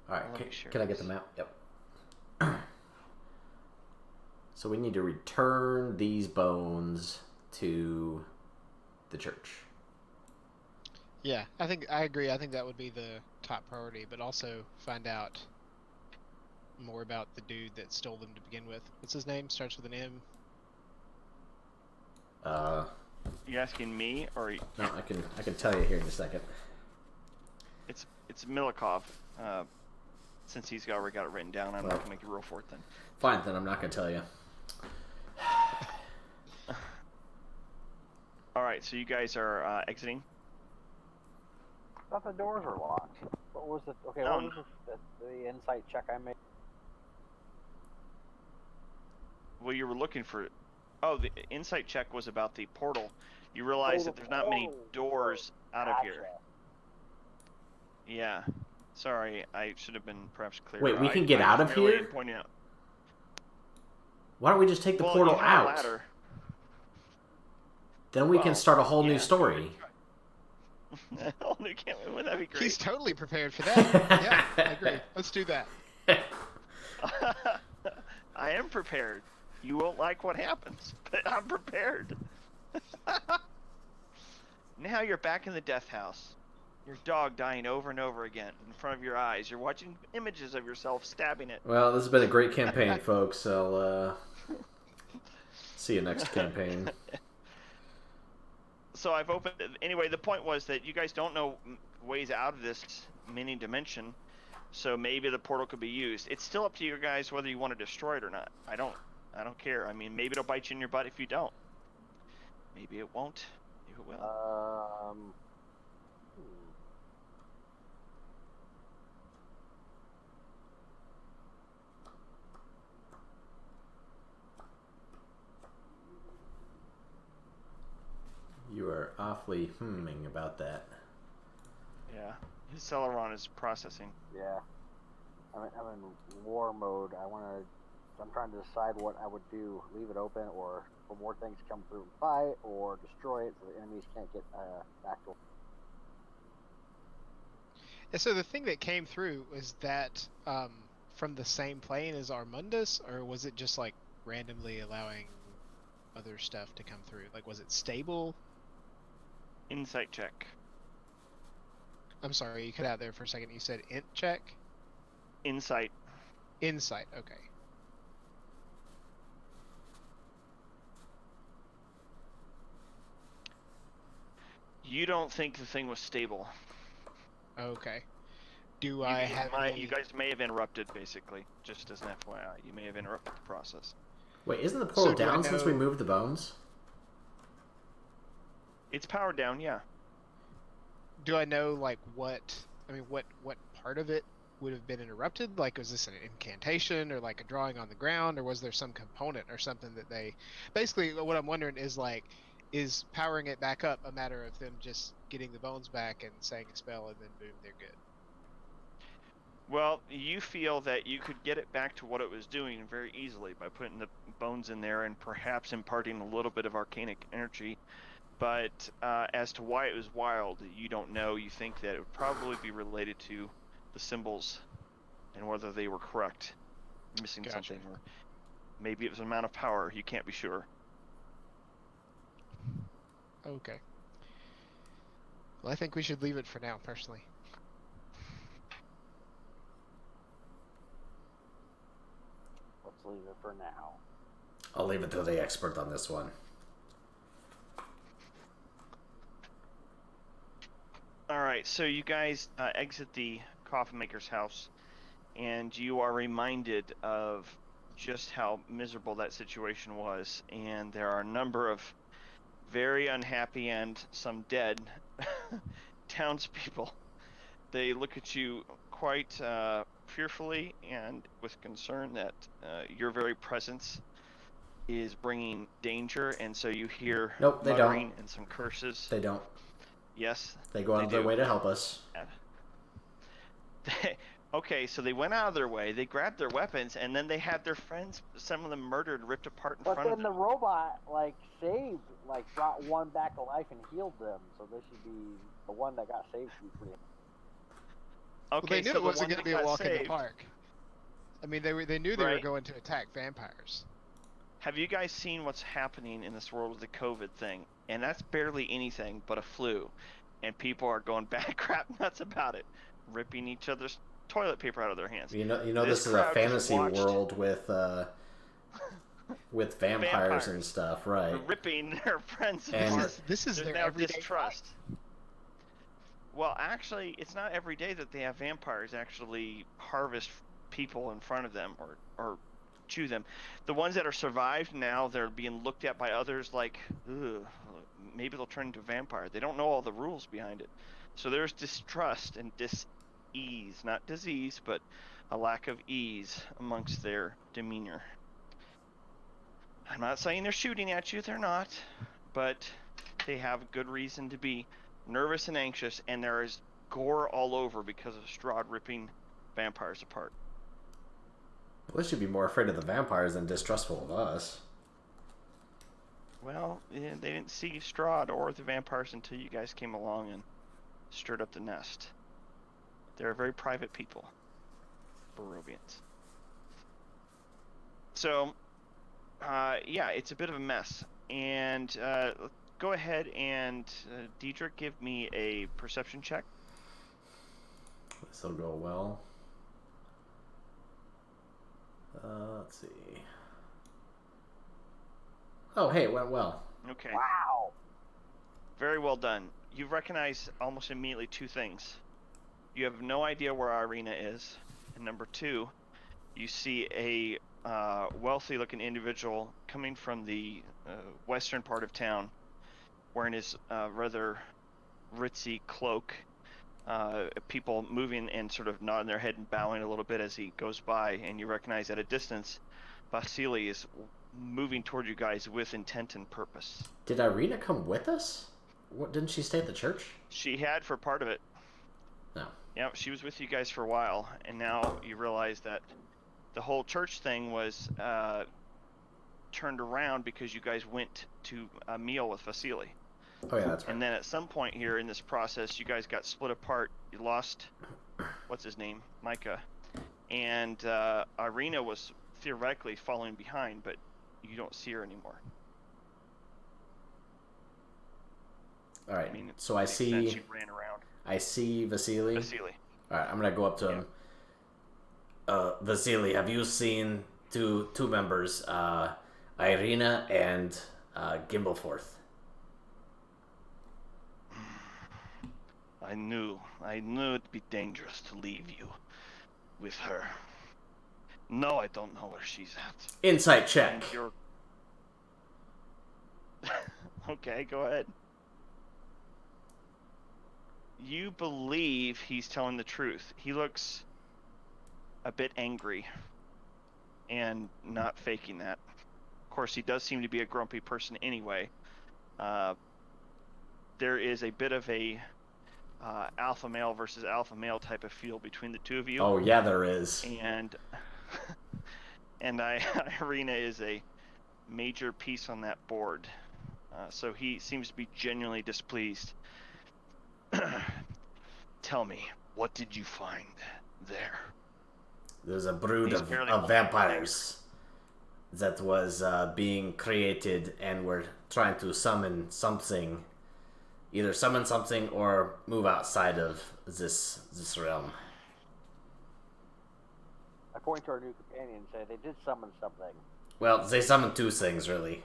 All right, can I get the map? Yep. So we need to return these bones to the church. Yeah, I agree. I think that would be the top priority, but also find out more about the dude that stole them to begin with. What's his name? Starts with an M. You asking me or? No, I can tell you here in a second. It's Milikov. Since he's already got it written down, I'm not gonna make you roll for it then. Fine, then I'm not gonna tell you. All right, so you guys are exiting. I thought the doors were locked. What was the okay? No, what was the insight check I made? Well, you were looking for. Oh, the insight check was about the portal. You realize that there's not many doors out of here. Yeah. Sorry, I should have been perhaps clearer. Wait, we can get out of here? Out. Why don't we just take the portal out? Then we can start a whole new story. Whole new campaign. Wouldn't that be great? He's totally prepared for that. Yeah, I agree. Let's do that. I am prepared. You won't like what happens, but I'm prepared. Now you're back in the death house. Your dog dying over and over again in front of your eyes. You're watching images of yourself stabbing it. Well, this has been a great campaign, folks. I'll see you next campaign. So I've opened. Anyway, the point was that you guys don't know ways out of this mini dimension, so maybe the portal could be used. It's still up to you guys whether you want to destroy it or not. I don't care. I mean, maybe it'll bite you in your butt if you don't. Maybe it won't. Maybe it will. You are awfully humming about that. Yeah, his Celeron is processing. Yeah, I'm in war mode. I'm trying to decide what I would do: leave it open, or for more things to come through and fight, or destroy it so the enemies can't get back to. And so the thing that came through was that from the same plane as Armundus, or was it just like randomly allowing other stuff to come through? Like, was it stable? Insight check. I'm sorry, you cut out there for a second. You said int check? Insight. Insight, okay. You don't think the thing was stable. Okay. Do I have You guys may have interrupted, basically, just as an FYI. You may have interrupted the process. Wait, isn't the portal down since we moved the bones? It's powered down, yeah. Do I know, like, what part of it would have been interrupted? Like, was this an incantation or like a drawing on the ground, or was there some component or something that they... Basically, what I'm wondering is, like, is powering it back up a matter of them just getting the bones back and saying a spell and then boom, they're good? Well, you feel that you could get it back to what it was doing very easily by putting the bones in there and perhaps imparting a little bit of arcanic energy. But as to why it was wild, you don't know. You think that it would probably be related to the symbols and whether they were correct, missing something, or maybe it was an amount of power. You can't be sure. Okay. Well, I think we should leave it for now, personally. Let's leave it for now. I'll leave it to the expert on this one. Alright, so you guys exit the coffin maker's house, and you are reminded of just how miserable that situation was, and there are a number of very unhappy and some dead townspeople. They look at you quite fearfully and with concern that your very presence is bringing danger, and so you hear muttering and some curses. They don't. Yes. They go out of their way to help us. Okay, so they went out of their way, they grabbed their weapons, and then they had their friends, some of them murdered, ripped apart in front of them. But then the robot, saved, brought one back to life and healed them, so this should be the one that got saved should be pretty... Well, Okay, they knew so it the wasn't one going to that be a got walk in the saved- park. I mean, they knew they were Right. going to attack vampires. Have you guys seen what's happening in this world with the COVID thing? And that's barely anything but a flu, and people are going bad crap nuts about it, ripping each other's toilet paper out of their hands. You know, This this is a crowd just fantasy watched- world with vampires and Vampires. stuff, right? Ripping their friends And- apart. This is There's their now everyday distrust. Well, actually, it's not every day that they have vampires actually harvest people in front of them or chew them. The ones that are survived now, they're being looked at by others like, ugh, maybe they'll turn into a vampire. They don't know all the rules behind it. So there's distrust and dis-ease, not disease, but a lack of ease amongst their demeanor. I'm not saying they're shooting at you, they're not, but they have good reason to be nervous and anxious, and there is gore all over because of Strahd ripping vampires apart. Well, they should be more afraid of the vampires than distrustful of us. Well, yeah, they didn't see Strahd or the vampires until you guys came along and stirred up the nest. They're very private people, Barovians. So, yeah, it's a bit of a mess. And go ahead and, Diedrich, give me a perception check. This'll go well. Let's see. Oh, hey, it went well. Okay. Wow. Very well done. You recognize almost immediately two things. You have no idea where Irina is, and number two, you see a wealthy-looking individual coming from the western part of town, wearing his rather ritzy cloak. People moving and sort of nodding their head and bowing a little bit as he goes by, and you recognize at a distance, Vasily is moving toward you guys with intent and purpose. Did Irina come with us? What, didn't she stay at the church? She had for part of it. No. Yeah, she was with you guys for a while, and now you realize that the whole church thing was turned around because you guys went to a meal with Vasily. Oh, yeah, that's right. And then at some point here in this process, you guys got split apart. You lost, what's his name? Micah. And Irina was theoretically following behind, but you don't see her anymore. All right, I mean, so I makes sense, see... she ran around. I see Vasily. Vasily. All right, I'm gonna go up to him. Vasily, have you seen two members, Irina and Gimbleforth? I knew it'd be dangerous to leave you with her. No, I don't know where she's at. Insight check. And you're... Okay, go ahead. You believe he's telling the truth. He looks a bit angry and not faking that. Of course, he does seem to be a grumpy person anyway. There is a bit of a alpha male versus alpha male type of feel between the two of you. Oh, yeah, there is. And Irina is a major piece on that board. So he seems to be genuinely displeased. Tell me, what did you find there? There's a brood He's of barely holding vampires that was being created, and we're trying to summon something. Either summon something or move outside of this realm. I point to our new companion and say they did summon something. Well, they summoned two things, really.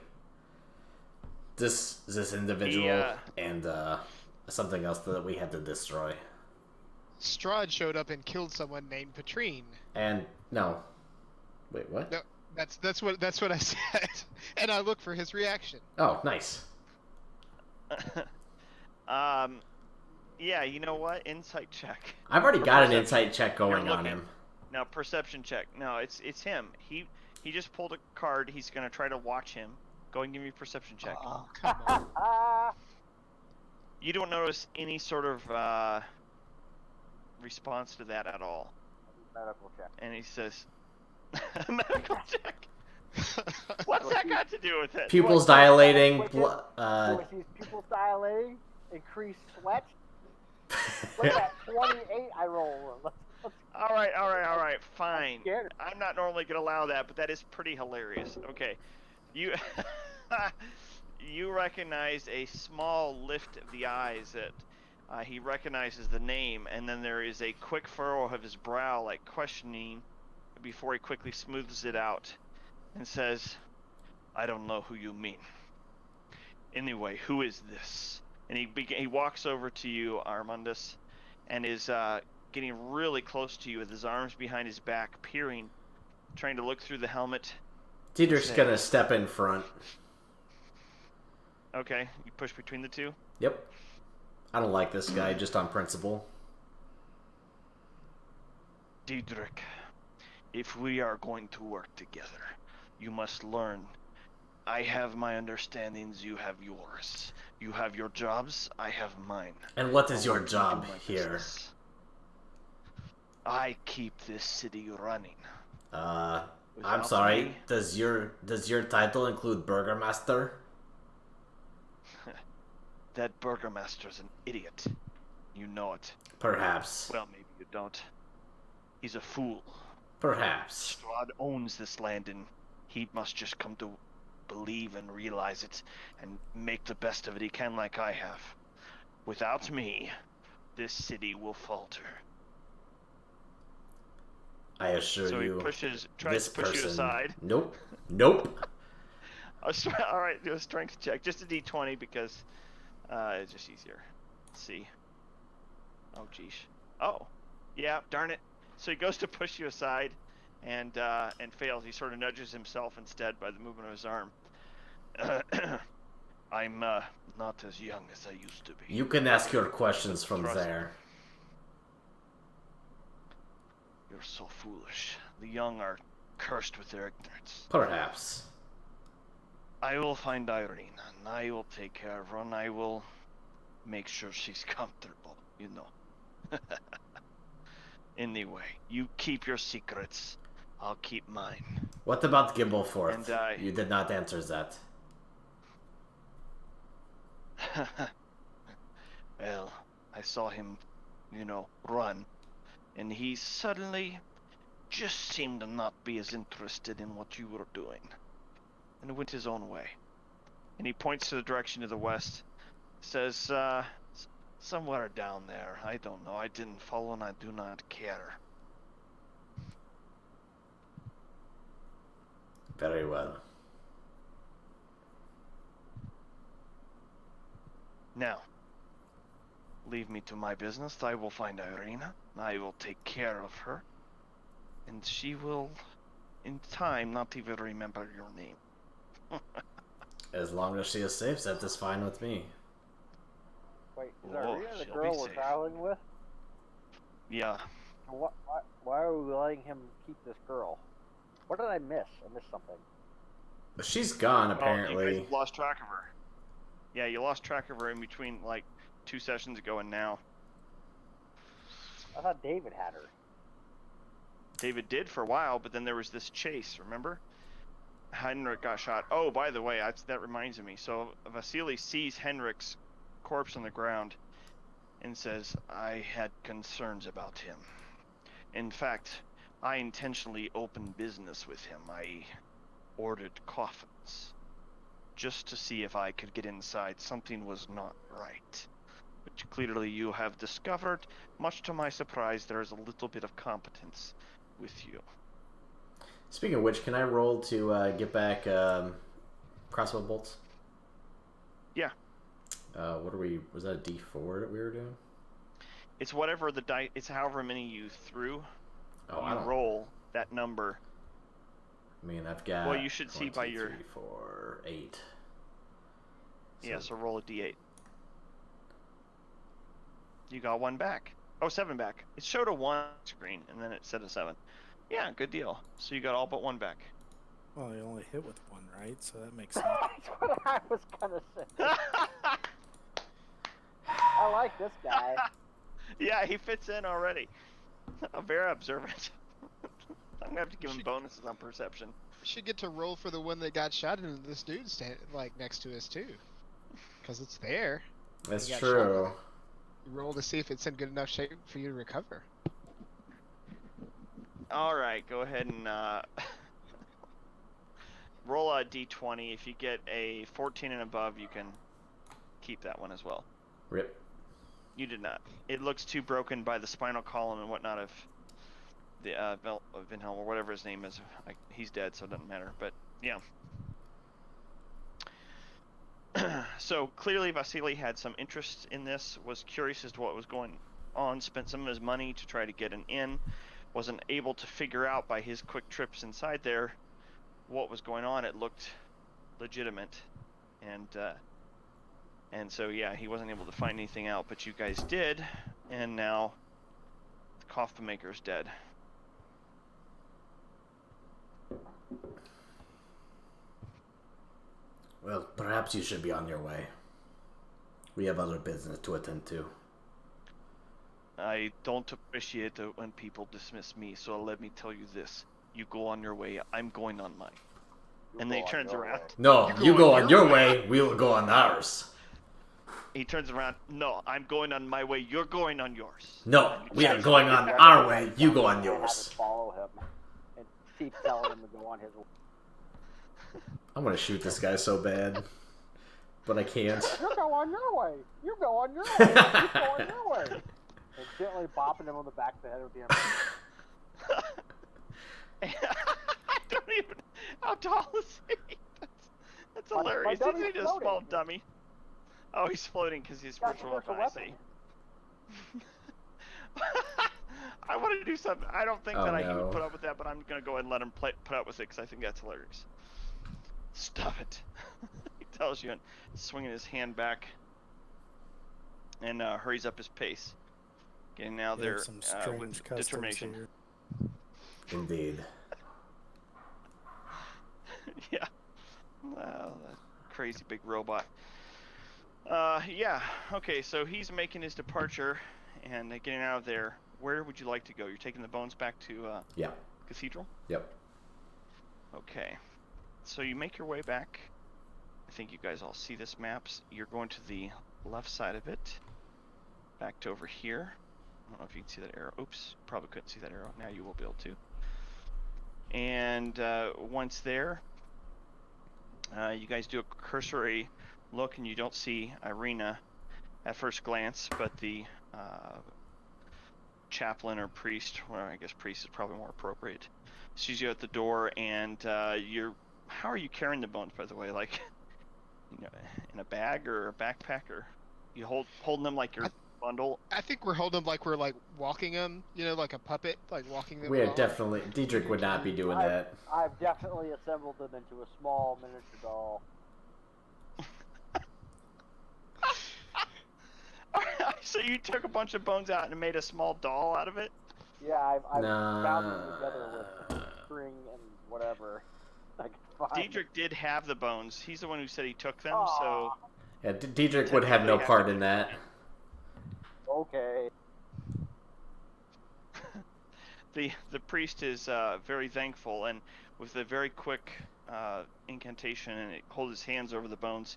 This individual and something else that we had to destroy. Strahd showed up and killed someone named Patrine. And no, wait, what? No, that's what I said, and I look for his reaction. Oh, nice. Yeah, you know what? Insight check. I've already Or got an perception. insight check going You're on looking. him. Now, perception check. No, it's him. He just pulled a card. He's gonna try to watch him. Go and give me a perception check. Oh, come on. You don't notice any sort of response to that at all. Medical check. And he says, medical check? What's that got to do with it? Pupils dilating. Do I see his pupils dilating? Increased sweat? Look at that 28 I rolled. All right. Fine. Scared. I'm not normally gonna allow that, but that is pretty hilarious. Okay, you you recognize a small lift of the eyes that he recognizes the name, and then there is a quick furrow of his brow, like questioning, before he quickly smooths it out and says, "I don't know who you mean. Anyway, who is this?" And he walks over to you, Armandus, and is getting really close to you with his arms behind his back, peering, trying to look through the helmet. Dietrich's gonna step in front. Okay, you push between the two? Yep. I don't like this guy, just on principle. Diedrich, if we are going to work together, you must learn. I have my understandings, you have yours. You have your jobs, I have mine. And what is your I job do my here? business. I keep this city running. I'm Without sorry. me- Does your title include Burgermaster? That burgomaster's an idiot. You know it. Perhaps. Well, maybe you don't. He's a fool. Perhaps. Strahd owns this land, and he must just come to believe and realize it and make the best of it he can, like I have. Without me, this city will falter. I assure So you. he tries this to push person... you aside. Nope. Nope. All right, do a strength check, just a d20 because it's just easier. Let's see. Oh, geez. Oh, yeah. Darn it. So he goes to push you aside, and fails. He sort of nudges himself instead by the movement of his arm. I'm not as young as I used to be. You can ask your questions from Trust. there. You're so foolish. The young are cursed with their ignorance. Perhaps. I will find Irene, and I will take care of her, and I will make sure she's comfortable, you know. Anyway, you keep your secrets. I'll keep mine. What about Gimbleforth? And You did not answer that. Well, I saw him, run, and he suddenly just seemed to not be as interested in what you were doing, and went his own way. And he points to the direction to the west, says, somewhere down there. I don't know. I didn't follow, and I do not care. Very well. Now, leave me to my business. I will find Irina. I will take care of her. And she will, in time, not even remember your name. As long as she is safe, that is fine with me. Wait, is Oh, Arena the she'll girl be we're safe. traveling with? Yeah. Why are we letting him keep this girl? What did I miss? I missed something. She's gone, Oh, you apparently. guys lost track of her. Yeah, you lost track of her in between, 2 sessions ago and now. I thought David had her. David did for a while, but then there was this chase, remember? Henrik got shot. Oh, by the way, that reminds me. So Vasily sees Henrik's corpse on the ground and says, I had concerns about him. In fact, I intentionally opened business with him. I ordered coffins just to see if I could get inside. Something was not right, which clearly you have discovered. Much to my surprise, there is a little bit of competence with you. Speaking of which, can I roll to get back crossbow bolts? Yeah. What are we? Was that a D4 that we were doing? It's whatever the die. It's however many you threw. Oh, you I don't roll that number. I mean, I've got. Well, you should see by your. 3, 4, 8. Yeah, so roll a d8. You got 1 back. Oh, 7 back. It showed a 1 screen, and then it said a 7. Yeah, good deal. So you got all but 1 back. Well, you only hit with 1, right? So that makes sense. That's what I was gonna say. I like this guy. Yeah, he fits in already. I'm very observant. I'm gonna have to give him bonuses on perception. Should get to roll for the one that got shot, and this dude's next to us too, because it's there. That's got true. roll to see if it's in good enough shape for you to recover. All right, go ahead and roll a d20. If you get a 14 and above, you can keep that one as well. Rip. You did not. It looks too broken by the spinal column and whatnot of the Vinhelm or whatever his name is. He's dead, so it doesn't matter. But yeah. So clearly Vasily had some interest in this, was curious as to what was going on, spent some of his money to try to get an in, wasn't able to figure out by his quick trips inside there what was going on. It looked legitimate, and so yeah, he wasn't able to find anything out, but you guys did, and now the coffin maker's dead. Well, perhaps you should be on your way. We have other business to attend to. I don't appreciate it when people dismiss me, so let me tell you this. You go on your way, I'm going on mine. And then he turns around. No, you go on your way, we will go on ours. He turns around. No, I'm going on my way, you're going on yours. No, we are going on our way, you go on yours. Follow him and keep telling him to go on his way. I'm gonna shoot this guy so bad. But I can't. You go on your way. You go on your way. You go on your way. And gently bopping him on the back of the head with the umbrella. I don't even... How tall is he? That's hilarious. Isn't he just a small dummy? Oh, he's floating because he's spiritual weapon, I see. I want to do something. I don't think that he would put up with that, but I'm going to go ahead and let him put up with it because I think that's hilarious. Stop it. He tells you and swinging his hand back and hurries up his pace. Getting now there with determination. Here. Indeed. Yeah. Wow, that crazy big robot. Yeah. Okay, so he's making his departure and getting out of there. Where would you like to go? You're taking the bones back to Cathedral? Yep. Okay. So you make your way back. I think you guys all see this maps. You're going to the left side of it. Back to over here. I don't know if you can see that arrow. Oops, probably couldn't see that arrow. Now you will be able to. And once there, you guys do a cursory look and you don't see Irina at first glance, but the chaplain or priest, well, I guess priest is probably more appropriate, sees you at the door, and how are you carrying the bones, by the way? Like, in a bag or a backpack, or you holding them like your bundle? I think we're holding them like we're like walking them, like a puppet, like walking them. We are definitely. Diedrich would not be doing that. I've definitely assembled them into a small miniature doll. So you took a bunch of bones out and made a small doll out of it? Yeah, I've bound them together with string and whatever I could find. Diedrich did have the bones. He's the one who said he took them, so... Yeah, Diedrich would have no part in that. Okay. The priest is very thankful, and with a very quick incantation, and it holds his hands over the bones,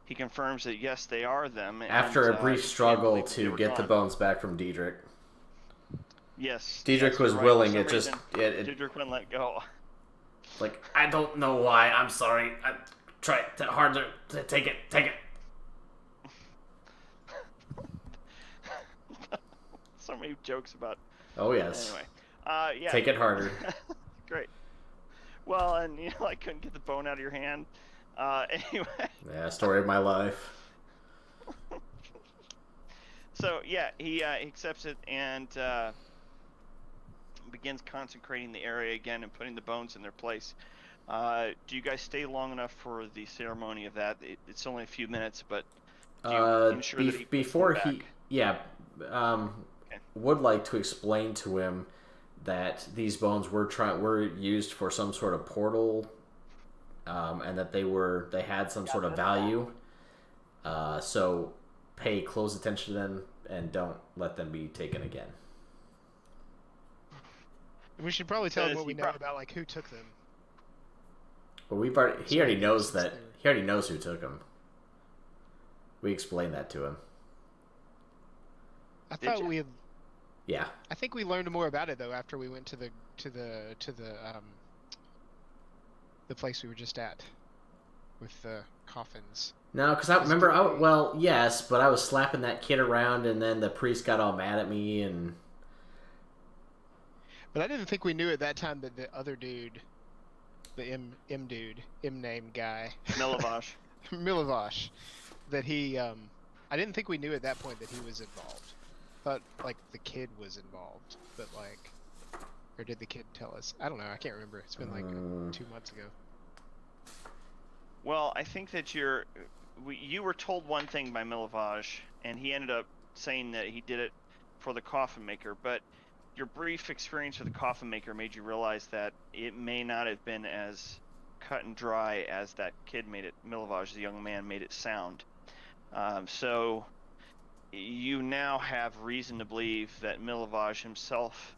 he confirms that yes, they are them. After a brief struggle to get the bones back from Diedrich. Yes. Diedrich was willing, it just... Diedrich wouldn't let go. Like, I don't know why, I'm sorry. I tried hard to take it. So many jokes about... Oh, yes. Anyway. Yeah. Take it harder. Great. Well, and, I couldn't get the bone out of your hand. Anyway. Yeah, story of my life. So, yeah, he accepts it and begins consecrating the area again and putting the bones in their place. Do you guys stay long enough for the ceremony of that? It's only a few minutes, but do you ensure that he before puts them he... back? Yeah. Okay. Would like to explain to him that these bones were used for some sort of portal, and that they had some sort of value. So pay close attention to them and don't let them be taken again. We should probably tell him what we know about like who took them. But he already knows that. He already knows who took them. We explained that to him. I Did thought ya? we had. Yeah. I think we learned more about it though after we went to the place we were just at with the coffins. No, because I 'Cause remember. didn't we- Well, yes, but I was slapping that kid around, and then the priest got all mad at me, and But I didn't think we knew at that time that the other dude, the M dude, M name guy, Milivoj. Milivosh, that he I didn't think we knew at that point that he was involved. Thought like the kid was involved, but like, or did the kid tell us? I don't know. I can't remember. It's been like 2 months ago. Well, I think that you were told one thing by Milivoj, and he ended up saying that he did it for the coffin maker, but your brief experience with the coffin maker made you realize that it may not have been as cut and dry as that kid made it, Milivoj, the young man, made it sound. So you now have reason to believe that Milivoj himself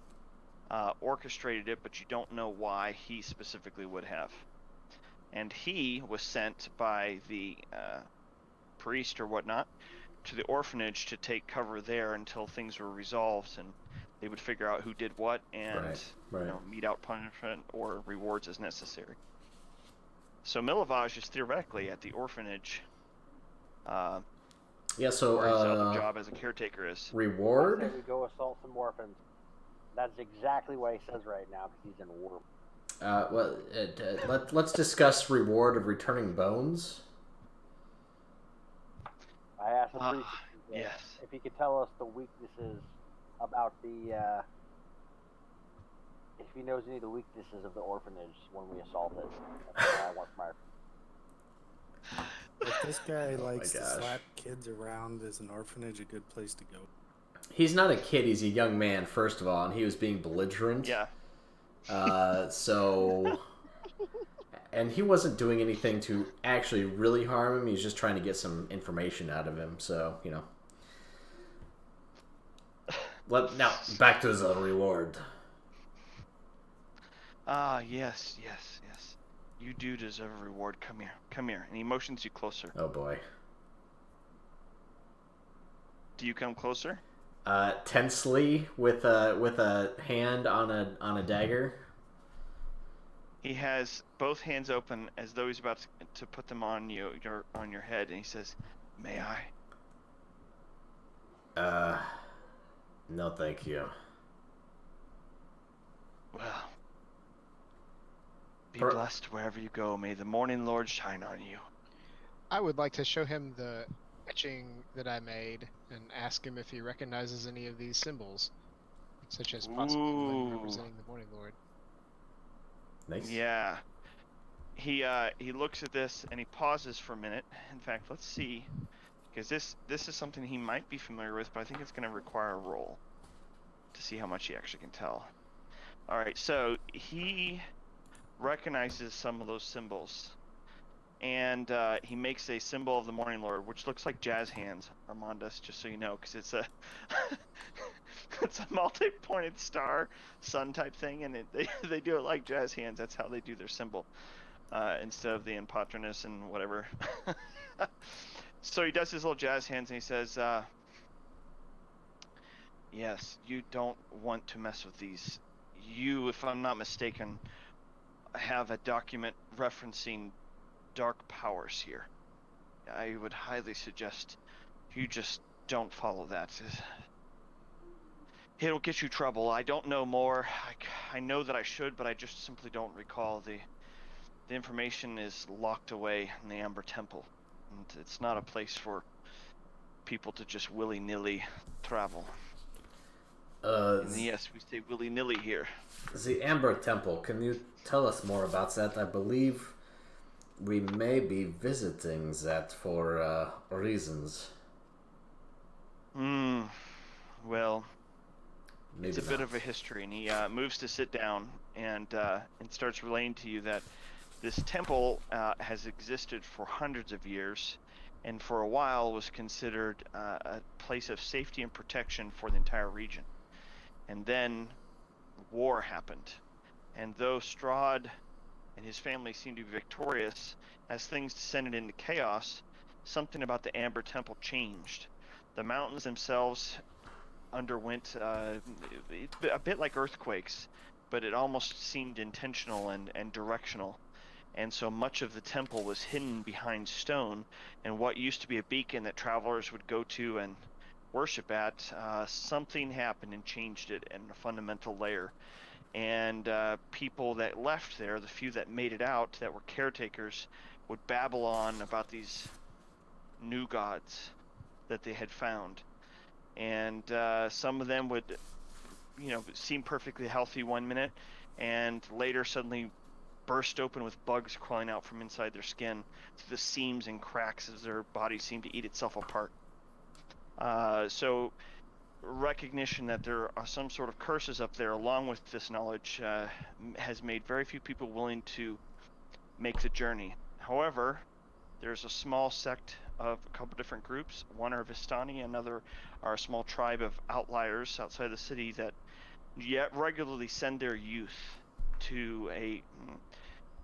orchestrated it, but you don't know why he specifically would have. And he was sent by the priest or whatnot to the orphanage to take cover there until things were resolved and they would figure out who did what and right. mete out punishment or rewards as necessary. So Milivoj is theoretically at the orphanage. Yeah. So where his other job as a caretaker is. I say reward. we go assault some orphans. That's exactly what he says right now because he's in war. Let's discuss reward of returning bones. I asked the priest yes. if he could tell us the weaknesses about the. If he knows any of the weaknesses of the orphanage when we assault it. That's what I want from our. If this guy likes to gosh. slap kids around, is an orphanage a good place to go? He's not a kid. He's a young man, first of all, and he was being belligerent. Yeah. So, and he wasn't doing anything to actually really harm him. He was just trying to get some information out of him. So, now back to his reward. Yes. You do deserve a reward. Come here. And he motions you closer. Oh boy. Do you come closer? Tensely with a hand on a dagger. He has both hands open as though he's about to put them on your head, and he says, "May I?" No, thank you. Well, be blessed wherever you go. May the Morning Lord shine on you. I would like to show him the etching that I made and ask him if he recognizes any of these symbols, such as possibly one representing the Morning Lord. Nice. Yeah. He looks at this and he pauses for a minute. In fact, let's see, because this is something he might be familiar with, but I think it's going to require a roll to see how much he actually can tell. All right, so he recognizes some of those symbols, and he makes a symbol of the Morning Lord, which looks like jazz hands, Armandus, just so you know, because it's a it's a multi-pointed star sun type thing, and they do it like jazz hands. That's how they do their symbol, instead of the impatronus and whatever. So he does his little jazz hands, and he says, "Yes, you don't want to mess with these. You, if I'm not mistaken, have a document referencing dark powers here. I would highly suggest you just don't follow that. It'll get you trouble. I don't know more. I know that I should, but I just simply don't recall. The information is locked away in the Amber Temple, and it's not a place for people to just willy-nilly travel. And yes, we say willy-nilly here. The Amber Temple, can you tell us more about that? I believe we may be visiting that for reasons. Well, Maybe it's a not. bit of a history, and he moves to sit down and starts relaying to you that this temple has existed for hundreds of years, and for a while was considered a place of safety and protection for the entire region. And then war happened, and though Strahd and his family seemed to be victorious, as things descended into chaos, something about the Amber Temple changed. The mountains themselves underwent a bit like earthquakes, but it almost seemed intentional and directional. And so much of the temple was hidden behind stone, and what used to be a beacon that travelers would go to and worship at, something happened and changed it in a fundamental layer. And people that left there, the few that made it out, that were caretakers, would babble on about these new gods that they had found. And some of them would, seem perfectly healthy one minute, and later suddenly burst open with bugs crawling out from inside their skin through the seams and cracks as their body seemed to eat itself apart. So recognition that there are some sort of curses up there, along with this knowledge, has made very few people willing to make the journey. However, there's a small sect of a couple different groups. One are Vistani, another are a small tribe of outliers outside the city that yet regularly send their youth to a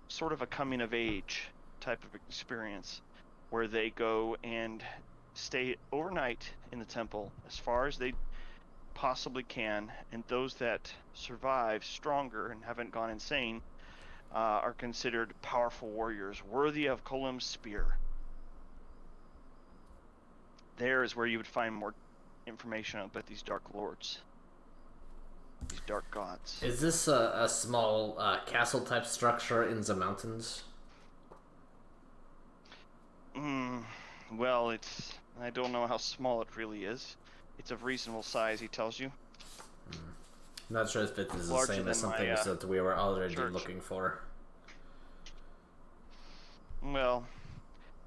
sort of a coming of age type of experience, where they go and stay overnight in the temple as far as they possibly can, and those that survive stronger and haven't gone insane are considered powerful warriors worthy of Kolim's spear. There is where you would find more information about these dark lords, these dark gods. Is this a small castle type structure in the mountains? Well, I don't know how small it really is. It's of reasonable size, he tells you. I'm not sure if it is the Larger same as than something my, that we were already church. looking for. Well,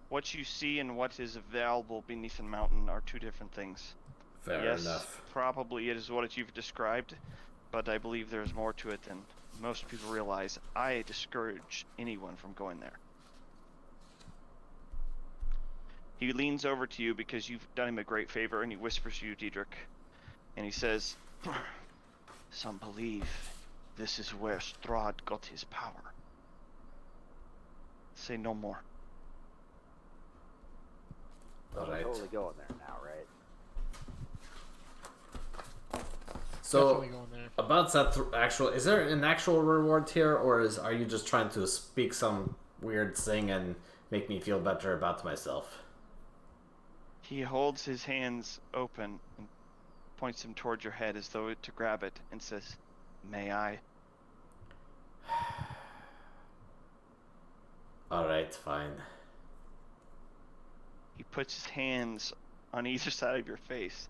what you see and what is available beneath the mountain are two different things. Fair Yes, enough. probably it is what you've described, but I believe there's more to it than most people realize. I discourage anyone from going there. He leans over to you because you've done him a great favor, and he whispers to you, Diedrich, and he says, "Some believe this is where Strahd got his power. Say no more." All We're right. totally going there now, right? So Definitely going there. about that is there an actual reward here, or are you just trying to speak some weird thing and make me feel better about myself? He holds his hands open and points them towards your head as though to grab it and says, "May I?" All right, fine. He puts his hands on either side of your face.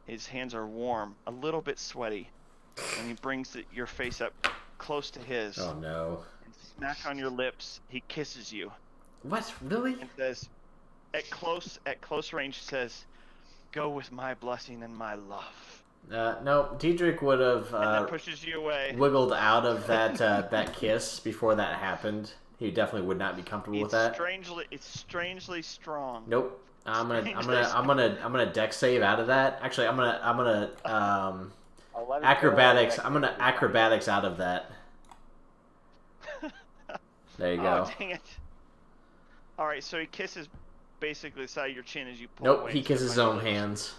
His hands are warm, a little bit sweaty, and he brings your face up close to his. Oh no. And smack on your lips, he kisses you What? Really? and says, at close range, says, "Go with my blessing and my love." No. Diedrich would have And then pushes you away. wiggled out of that that kiss before that happened. He definitely would not be comfortable with that. It's strangely strong. Nope. I'm gonna dex save out of that. Actually, I'm gonna I'll let it acrobatics. go. I'm gonna acrobatics out of that. There you go. Oh, dang it. Alright, so he kisses basically the side of your chin as you pull Nope, away. he and kisses his step on own your lips.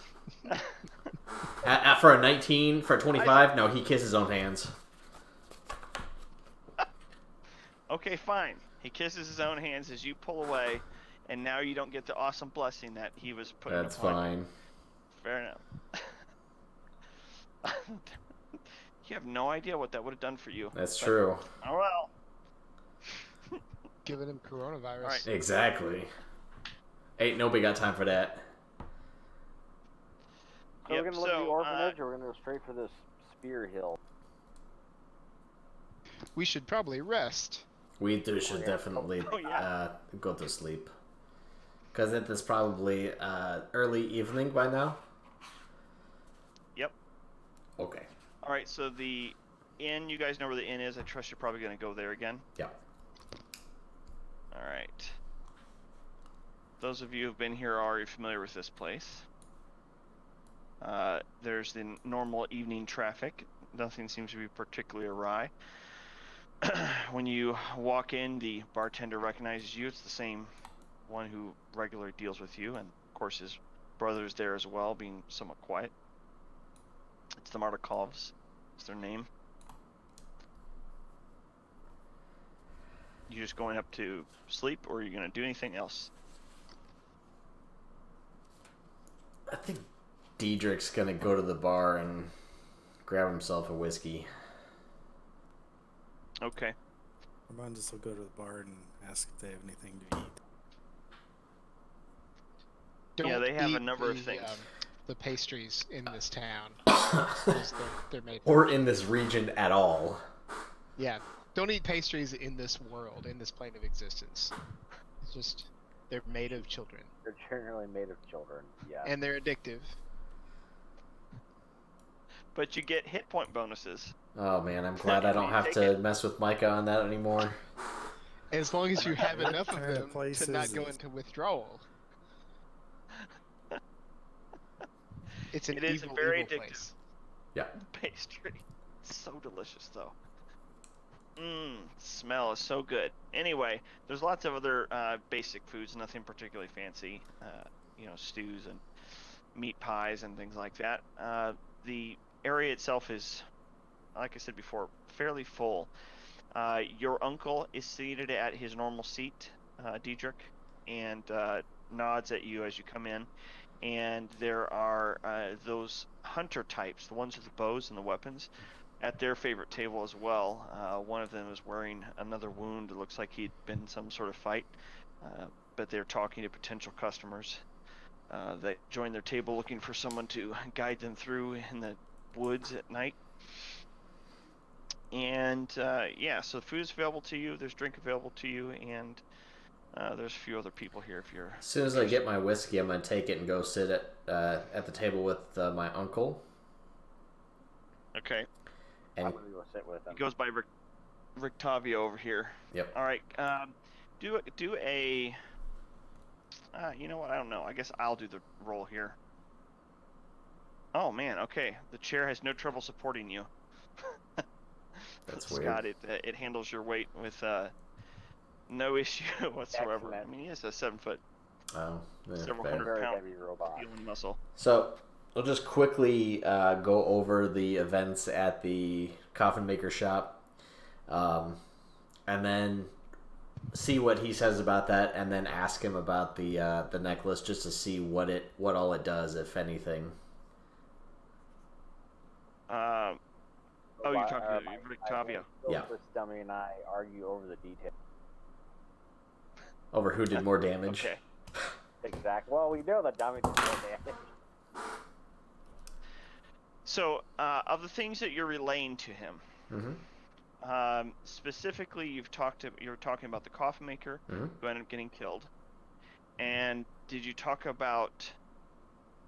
hands. For a 19, for a 25, no, he kisses his own hands. Okay, fine. He kisses his own hands as you pull away, and now you don't get the awesome blessing that he was putting That's upon fine. you. Fair enough. You have no idea what that would have done for you. That's But- true. Oh well. Giving him coronavirus. All right. Exactly. Ain't nobody got time for that. So Yep, we're gonna look at the so, orphanage, or we're gonna go straight for this spear hill. We should probably rest. We should yeah. definitely Oh, yeah. go to sleep. Because it is probably early evening by now. Yep. Okay. Alright, so the inn, you guys know where the inn is. I trust you're probably going to go there again. Yeah. Alright. Those of you who've been here are already familiar with this place. There's the normal evening traffic. Nothing seems to be particularly awry. When you walk in, the bartender recognizes you. It's the same one who regularly deals with you, and of course his brother's there as well, being somewhat quiet. It's the Martikovs. It's their name. You just going up to sleep, or are you going to do anything else? I think Diedrich's gonna go to the bar and grab himself a whiskey. Okay. Armandus will go to the bar and ask if they have anything to eat. Yeah, they have a eat number of things. The pastries in this town. 'Cause they're made. Or in this region at all. Yeah, don't eat pastries in this world, in this plane of existence. It's just they're made of children, They're generally made of children. Yeah. and they're addictive. But you get hit point bonuses. Oh man, I'm glad I don't have to mess with Micah on that anymore. As long as you have enough of Kind of them place to not is go it? into withdrawal. It's an It is evil, very evil addictive. place. Yeah. Pastry. It's so delicious, though. Smell is so good. Anyway, there's lots of other basic foods, nothing particularly fancy. Stews and meat pies and things like that. The area itself is, like I said before, fairly full. Your uncle is seated at his normal seat, Diedrich, and nods at you as you come in. And there are those hunter types, the ones with the bows and the weapons, at their favorite table as well. One of them is wearing another wound. It looks like he'd been in some sort of fight, but they're talking to potential customers. They join their table looking for someone to guide them through in the woods at night. And so food is available to you. There's drink available to you, and there's a few other people here if you're. As soon as I get my whiskey, I'm gonna take it and go sit at the table with my uncle. Okay. And I'm gonna go sit with them. He goes by Rictavio over here. Yep. All right. Do a. You know what? I don't know. I guess I'll do the roll here. Oh man. Okay. The chair has no trouble supporting you. That's Scott, weird. it handles your weight with no issue whatsoever. Excellent. I mean, he is a 7 foot, Oh, yeah, several fair. hundred Very pound heavy robot. steel and muscle. So we'll just quickly go over the events at the coffin maker shop, and then see what he says about that, and then ask him about the necklace just to see what all it does, if anything. You're talking to Rictavio. Yeah. This dummy and I argue over the details. Over who did more damage. Okay. Exactly. Well, we know the dummy did more damage. So, of the things that you're relaying to him, Mm-hmm. Specifically, you're talking about the coffin maker Mm-hmm. who ended up getting killed, and did you talk about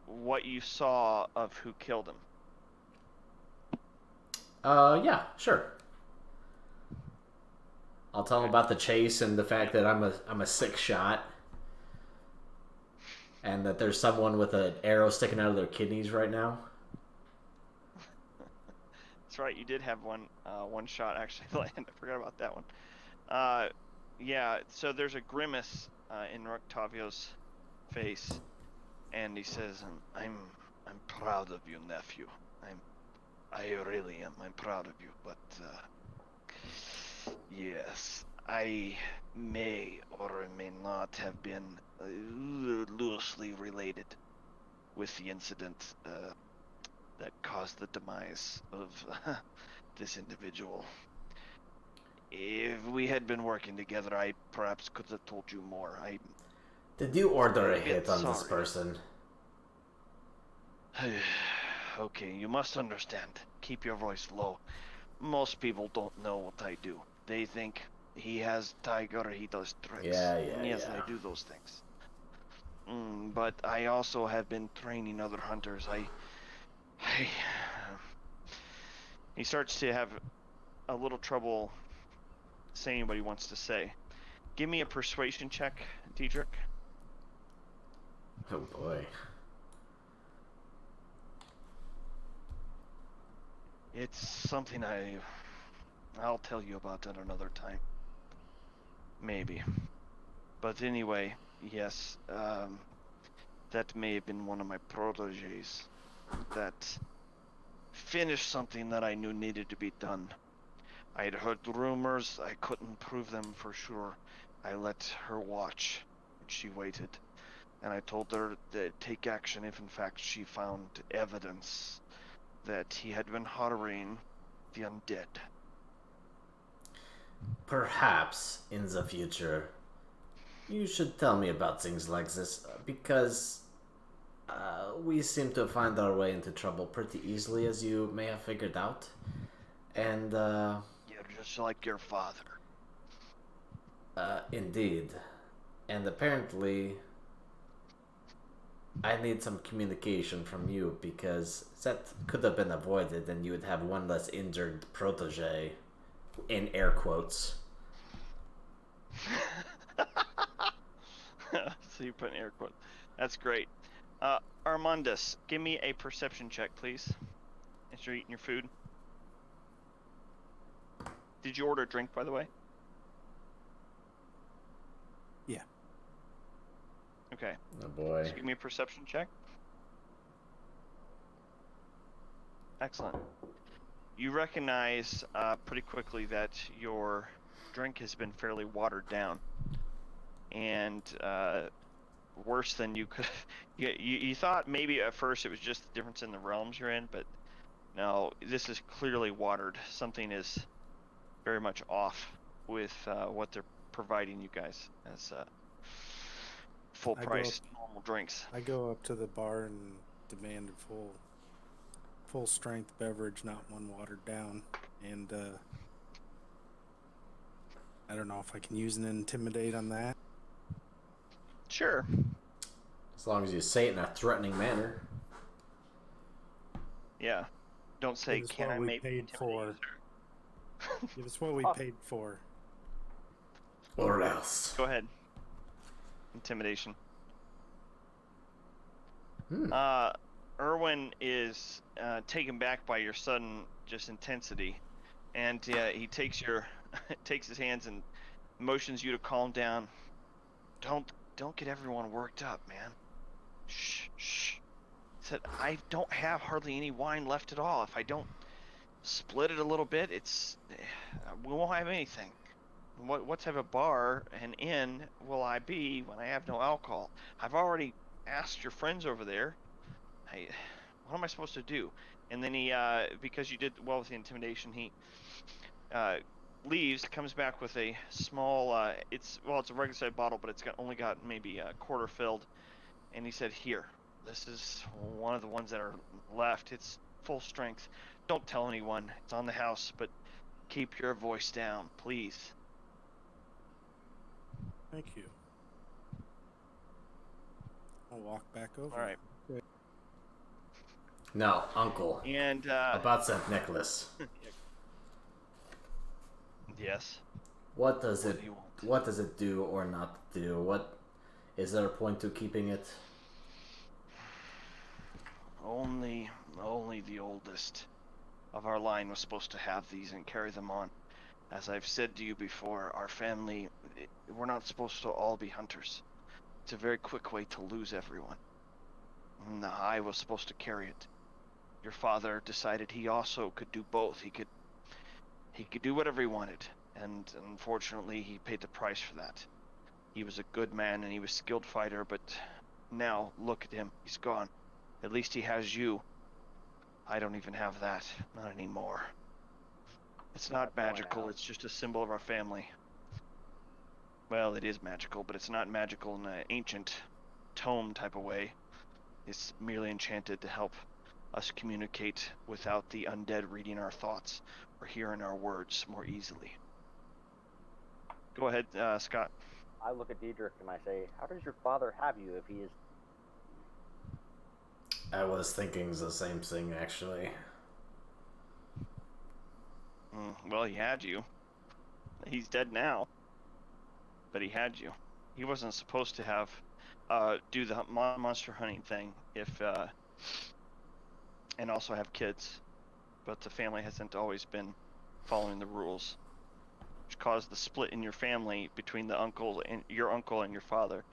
what you saw of who killed him? Yeah, sure. I'll tell him about the chase and the fact that I'm a sick shot, and that there's someone with an arrow sticking out of their kidneys right now. That's right, you did have one shot actually land. I forgot about that one. So there's a grimace in Rictavio's face, and he says, "I'm proud of you, nephew. I really am. I'm proud of you, but yes, I may or may not have been loosely related with the incident that caused the demise of this individual. If we had been working together, I perhaps could have told you more. Did you order a I'm hit on this sorry. person? Okay, you must understand. Keep your voice low. Most people don't know what I do. They think he has tiger, he does tricks. Yeah, Yes, yeah. I do those things. But I also have been training other hunters. He starts to have a little trouble saying what he wants to say. Give me a persuasion check, Diedrich. Oh boy. It's something I'll tell you about at another time. Maybe. But anyway, yes, that may have been one of my proteges that finish something that I knew needed to be done. I had heard rumors, I couldn't prove them for sure. I let her watch, and she waited. And I told her to take action if in fact she found evidence that he had been harboring the undead. Perhaps in the future, you should tell me about things like this, because we seem to find our way into trouble pretty easily, as you may have figured out. And, You're just like your father. indeed. And apparently, I need some communication from you, because that could have been avoided and you would have one less injured protege, in air quotes. So you put in air quotes. That's great. Armandus, give me a perception check, please. As you're eating your food. Did you order a drink, by the way? Yeah. Okay. Oh boy. So give me a perception check. Excellent. You recognize pretty quickly that your drink has been fairly watered down. And worse than you could. You thought maybe at first it was just the difference in the realms you're in, but no, this is clearly watered. Something is very much off with what they're providing you guys as full price normal drinks. I go up to the bar and demand a full strength beverage, not one watered down. And I don't know if I can use an intimidate on that. Sure. As long as you say it in a threatening manner. Yeah. Don't say, Give us can what I we maybe paid intimidate for. you, sir?" Give us what we paid for. Or else. Go ahead. Intimidation. Erwin is taken back by your sudden just intensity, and he takes takes his hands and motions you to calm down. Don't get everyone worked up, man. Shh, shh. He said, I don't have hardly any wine left at all. If I don't split it a little bit, we won't have anything. What type of bar and inn will I be when I have no alcohol? I've already asked your friends over there. What am I supposed to do? And then he, because you did well with the intimidation, he leaves, comes back with a small, it's a regular size bottle, but it's only got maybe a quarter filled. And he said, here, this is one of the ones that are left. It's full strength. Don't tell anyone. It's on the house, but keep your voice down, please. Thank you. I'll walk back over. All right. No, uncle. And About that necklace. yes. What does What it do you want? what does it do or not do? What is there a point to keeping it? Only the oldest of our line was supposed to have these and carry them on. As I've said to you before, our family, we're not supposed to all be hunters. It's a very quick way to lose everyone. And I was supposed to carry it. Your father decided he also could do both. He could do whatever he wanted, and unfortunately he paid the price for that. He was a good man and he was a skilled fighter, but now look at him. He's gone. At least he has you. I don't even have that. Not anymore. It's not magical. It's just a symbol of our family. Well, it is magical, but it's not magical in an ancient tome type of way. It's merely enchanted to help us communicate without the undead reading our thoughts or hearing our words more easily. Go ahead, Scott. I look at Diedrich and I say, how does your father have you if he is... I was thinking the same thing, actually. Well, he had you. He's dead now. But he had you. He wasn't supposed to have do the monster hunting thing and also have kids. But the family hasn't always been following the rules, which caused the split in your family between the uncle and your father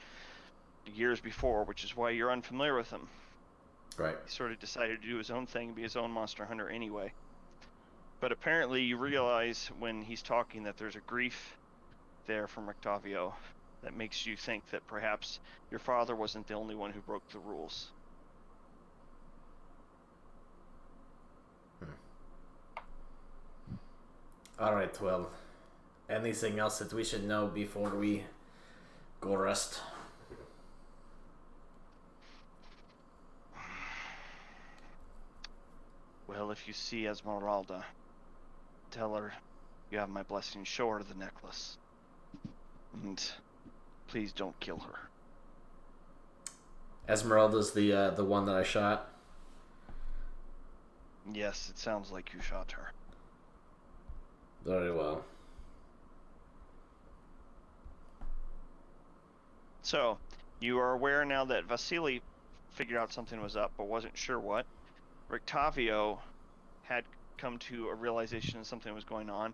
years before, which is why you're unfamiliar with him. Right. He sort of decided to do his own thing, be his own monster hunter anyway. But apparently you realize when he's talking that there's a grief there from Octavio that makes you think that perhaps your father wasn't the only one who broke the rules. Alright, well, anything else that we should know before we go rest? Well, if you see Esmeralda, tell her you have my blessing. Show her the necklace. And please don't kill her. Esmeralda's the one that I shot. Yes, it sounds like you shot her. Very well. So, you are aware now that Vasily figured out something was up, but wasn't sure what. Rictavio had come to a realization that something was going on.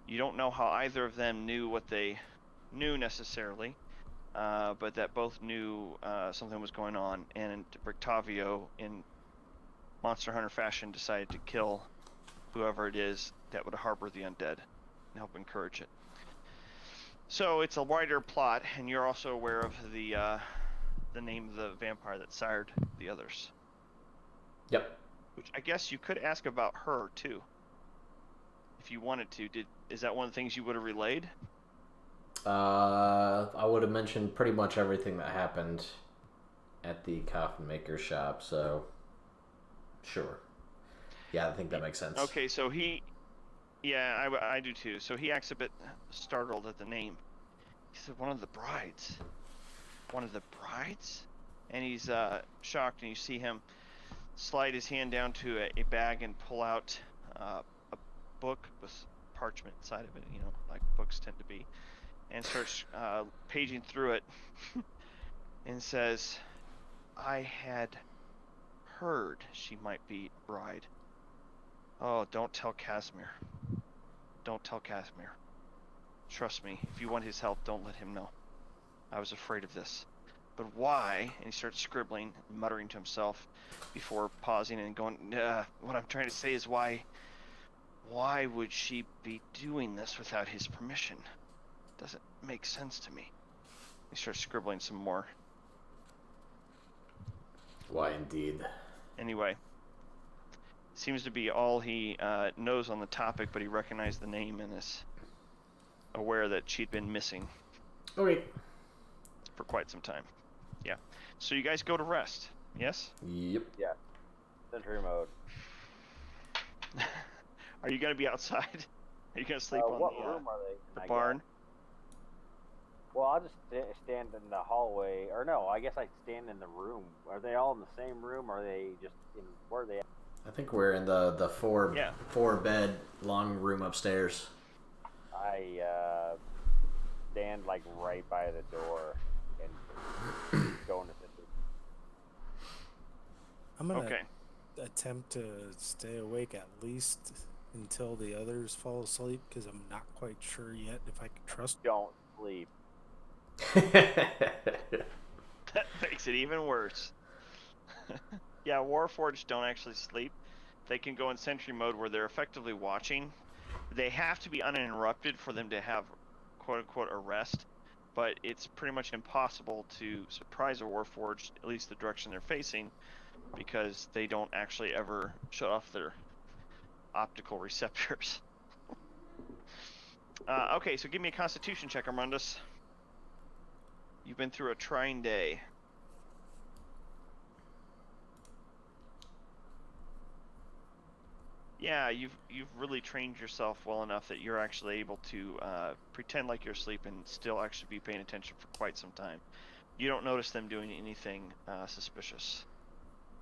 You don't know how either of them knew what they knew necessarily, but that both knew something was going on, and Rictavio, in Monster Hunter fashion, decided to kill whoever it is that would harbor the undead and help encourage it. So it's a wider plot, and you're also aware of the name of the vampire that sired the others. Yep. Which I guess you could ask about her too, if you wanted to. Is that one of the things you would have relayed? I would have mentioned pretty much everything that happened at the coffin maker shop, so sure. Yeah, I think that makes sense. Okay, so yeah, I do too. So he acts a bit startled at the name. He said, one of the brides? One of the brides? And he's shocked, and you see him slide his hand down to a bag and pull out a book with parchment inside of it, like books tend to be, and starts paging through it and says, I had heard she might be a bride. Oh, don't tell Casimir. Don't tell Casimir. Trust me, if you want his help, don't let him know. I was afraid of this. But why? And he starts scribbling, muttering to himself before pausing and going, what I'm trying to say is why would she be doing this without his permission? Doesn't make sense to me. He starts scribbling some more. Why indeed. Anyway, seems to be all he knows on the topic, but he recognized the name and is aware that she'd been missing. Okay. For quite some time. Yeah. So you guys go to rest, yes? Yep. Yeah. Sentry mode. Are you going to be outside? Are you going to sleep on what room are they? the barn? Well, I'll just stand in the hallway. Or no, I guess I stand in the room. Are they all in the same room? Or are they just in... Where are they at? I think we're in the four bed long room upstairs. I stand like right by the door and go into sentry. I'm gonna attempt to stay awake at least until the others fall asleep, because I'm not quite sure yet if I can trust. Don't sleep. That makes it even worse. Yeah, Warforged don't actually sleep. They can go in sentry mode where they're effectively watching. They have to be uninterrupted for them to have quote-unquote a rest, but it's pretty much impossible to surprise a Warforged, at least the direction they're facing, because they don't actually ever shut off their optical receptors. Okay, so give me a Constitution check, Armandus. You've been through a trying day. Yeah, you've really trained yourself well enough that you're actually able to pretend like you're asleep and still actually be paying attention for quite some time. You don't notice them doing anything suspicious.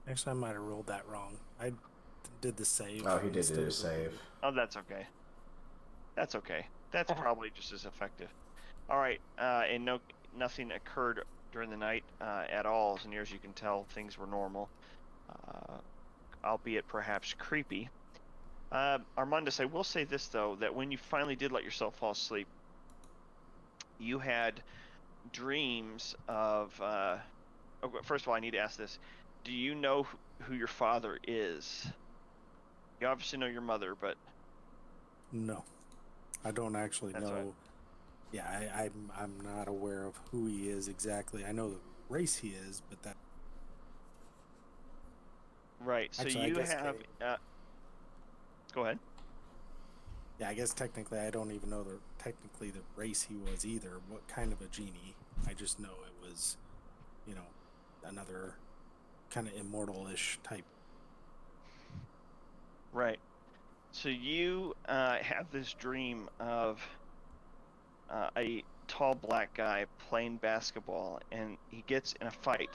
Actually, I might have rolled that wrong. I did the save. Oh, he did do a save. Oh, that's okay. That's okay. That's probably just as effective. All right, and nothing occurred during the night at all. As near as you can tell, things were normal, albeit perhaps creepy. Armandus, I will say this, though, that when you finally did let yourself fall asleep, you had dreams of... first of all, I need to ask this. Do you know who your father is. You obviously know your mother, but No, I don't actually That's know. right. Yeah, I'm not aware of who he is exactly. I know the race he is, but that right. So actually, I you guess have. Go ahead. yeah, I guess technically I don't even know technically the race he was either. What kind of a genie? I just know it was, you know, another kind of immortal-ish type. Right. So you have this dream of a tall black guy playing basketball, and he gets in a fight,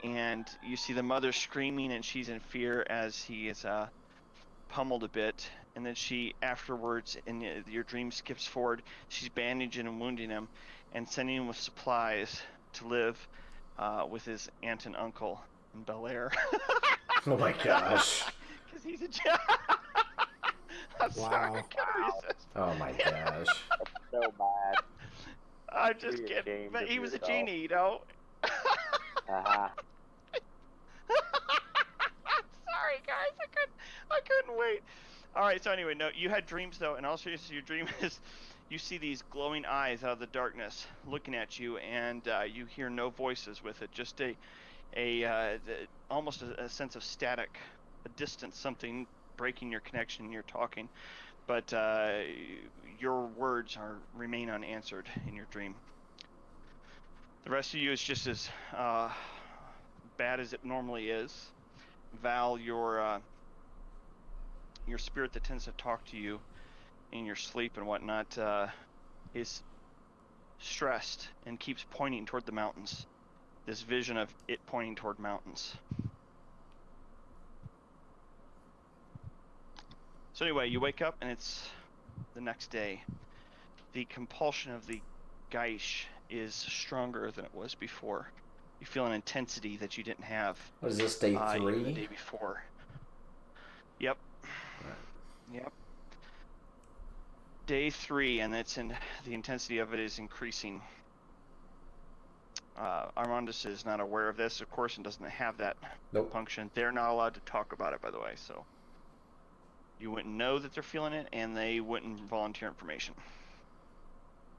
and you see the mother screaming, and she's in fear as he is pummeled a bit, and then she afterwards, and your dream skips forward, she's bandaging and wounding him, and sending him with supplies to live with his aunt and uncle in Bel Air. Oh my gosh. Because he's a. I'm sorry, I Wow. couldn't resist. Oh my gosh. So bad. I'm just Be kidding, ashamed but of he was a yourself. genie, you know. Uh-huh. Sorry, guys, I couldn't wait. All right, so anyway, no, you had dreams though, and also your dream is you see these glowing eyes out of the darkness looking at you, and you hear no voices with it, just almost a sense of static, a distance, something breaking your connection. You're talking, but your words remain unanswered in your dream. The rest of you is just as bad as it normally is. Val, your spirit that tends to talk to you in your sleep and whatnot is stressed and keeps pointing toward the mountains. This vision of it pointing toward mountains. So anyway, you wake up and it's the next day. The compulsion of the Gaish is stronger than it was before. You feel an intensity that you didn't have What is this, day even the 3? day before. Yep. Right. Yep. Day 3, and the intensity of it is increasing. Armandus is not aware of this, of course, and doesn't have that Nope. function. They're not allowed to talk about it, by the way, so you wouldn't know that they're feeling it, and they wouldn't volunteer information.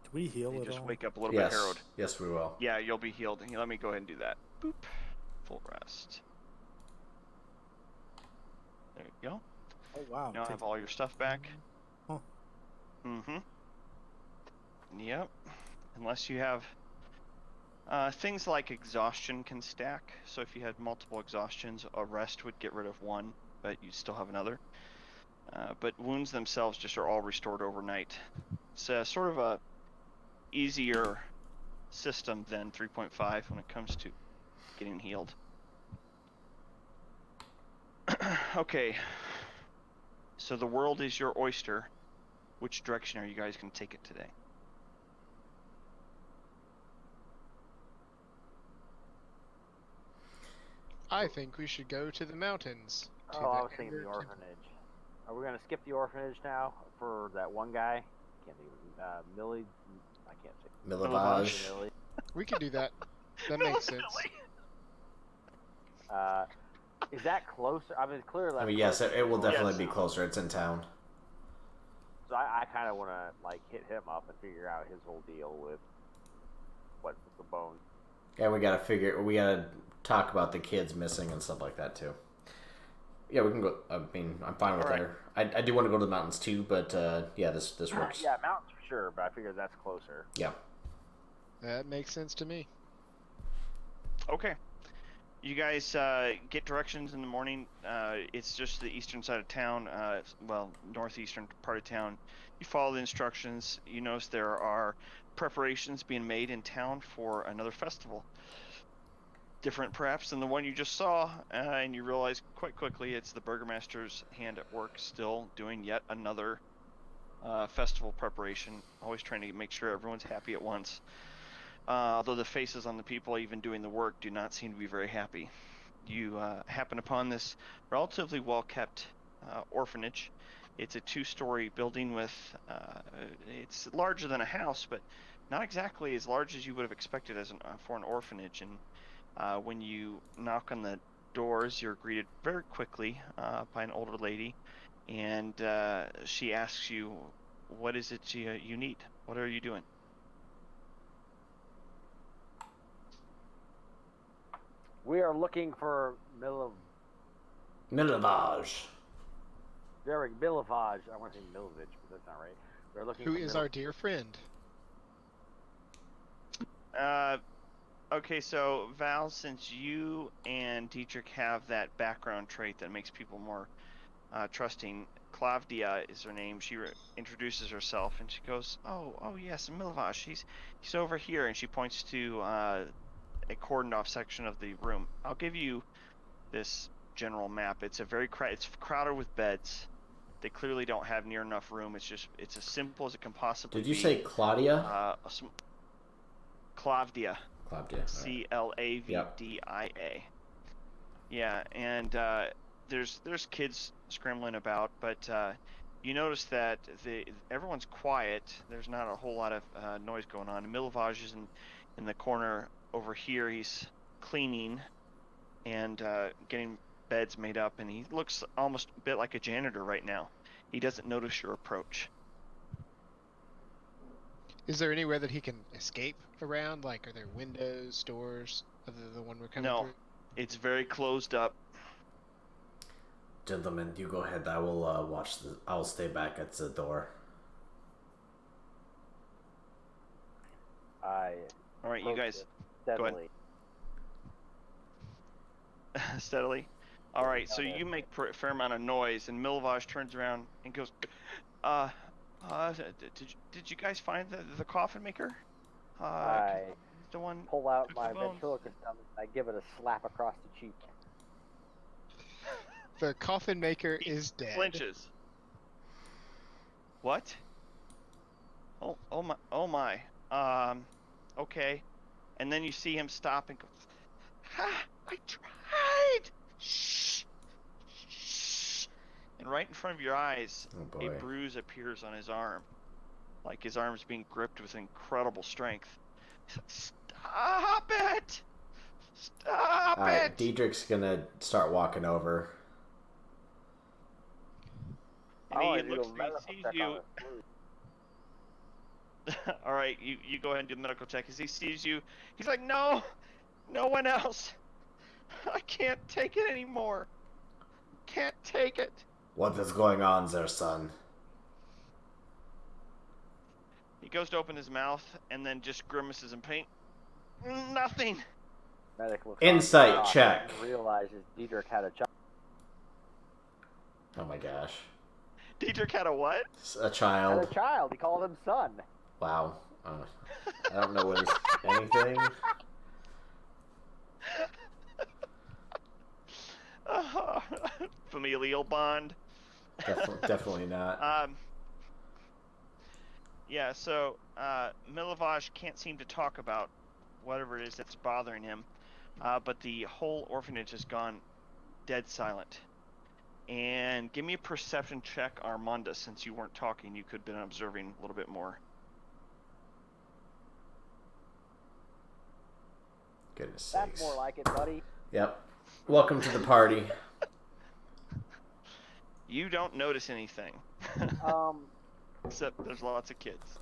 Do we heal They at just all? wake up a little bit harrowed. Yes, we will. Yeah, you'll be healed. Let me go ahead and do that. Boop. Full rest. There you go. Oh wow! Now have all your stuff back. Huh. Mm-hmm. Yep. Unless you have things like exhaustion can stack. So if you had multiple exhaustions, a rest would get rid of one, but you still have another. But wounds themselves just are all restored overnight. It's sort of a easier system than 3.5 when it comes to getting healed. Okay. So the world is your oyster. Which direction are you guys going to take it today? I think we should go to the mountains. To Oh, I was thinking the orphanage. Are we gonna skip the orphanage now for that one guy? Can't think of Millie. I can't say. Millibage. Millie. We can do that. That makes sense. Is that closer? I mean, clearly. I That's mean, yes, closer it will than definitely Yes. be closer. It's in town. So I kind of want to like hit him up and figure out his whole deal with what with the bones. And we gotta talk about the kids missing and stuff like that too. Yeah, we can go. I mean, I'm fine with All right. there. I do want to go to the mountains too, but yeah, this works. Yeah, mountains for sure, but I figured that's closer. Yeah. That makes sense to me. Okay. You guys get directions in the morning. It's just the eastern side of town, northeastern part of town. You follow the instructions. You notice there are preparations being made in town for another festival. Different perhaps than the one you just saw, and you realize quite quickly it's the burgomaster's hand at work still doing yet another festival preparation, always trying to make sure everyone's happy at once. Although the faces on the people even doing the work do not seem to be very happy. You happen upon this relatively well-kept orphanage. It's a 2-story building with, it's larger than a house, but not exactly as large as you would have expected for an orphanage. And when you knock on the doors, you're greeted very quickly by an older lady, and she asks you, "What is it you need? What are you doing?" We are looking for Milavage. Milovage. I want to say Milovich, but that's not right. We're looking Who for is our dear friend? Okay, so Val, since you and Dietrich have that background trait that makes people more trusting, Clavdia is her name. She introduces herself and she goes, "Oh yes, Milvash. He's over here," and she points to a cordoned off section of the room. I'll give you this general map. It's it's crowded with beds. They clearly don't have near enough room. It's as simple as it can possibly be. Did you say Claudia? Clavdia. Claudia. Clavdia. Yeah, and there's kids scrambling about, but you notice that everyone's quiet. There's not a whole lot of noise going on. Milovage is in the corner over here. He's cleaning and getting beds made up, and he looks almost a bit like a janitor right now. He doesn't notice your approach. Is there anywhere that he can escape around? Like, are there windows, doors, other than the one we're coming through? No, it's very closed up. Gentlemen, you go ahead. I will I will stay back at the door. All right, you guys. Go ahead. Steadily. All right, so you make a fair amount of noise, and Milovage turns around and goes, did you guys find the coffin maker? I the one pull out took my the bones. ventriloquist gun. I give it a slap across the cheek. The coffin maker is dead. Flinches. What? Oh my. Okay. And then you see him stop and go, "Ha! I tried! Shh! Shh!" And right in front of your eyes, Oh a boy. bruise appears on his arm. Like his arm is being gripped with incredible strength. Stop it! Stop Alright, it! Dietrich's gonna start walking over. And Oh, he I do looks a at medical you, sees check you. on it. All right, you go ahead and do the medical check. As he sees you, he's like, "No, no one else. I can't take it anymore. Can't take it." What is going on there, son? He goes to open his mouth and then just grimaces in pain. Nothing. Medic looks Insight on, check. and realizes Diedrich had a child. Oh my gosh. Dietrich had a what? A Had child. a child. He called him son. Wow. I don't know what is anything. Familial bond. Definitely not. Yeah, so Milovage can't seem to talk about whatever it is that's bothering him, but the whole orphanage has gone dead silent. And give me a perception check, Armanda, since you weren't talking. You could have been observing a little bit more. Goodness That's sakes. more like it, buddy. Yep. Welcome to the party. You don't notice anything. Except there's lots of kids.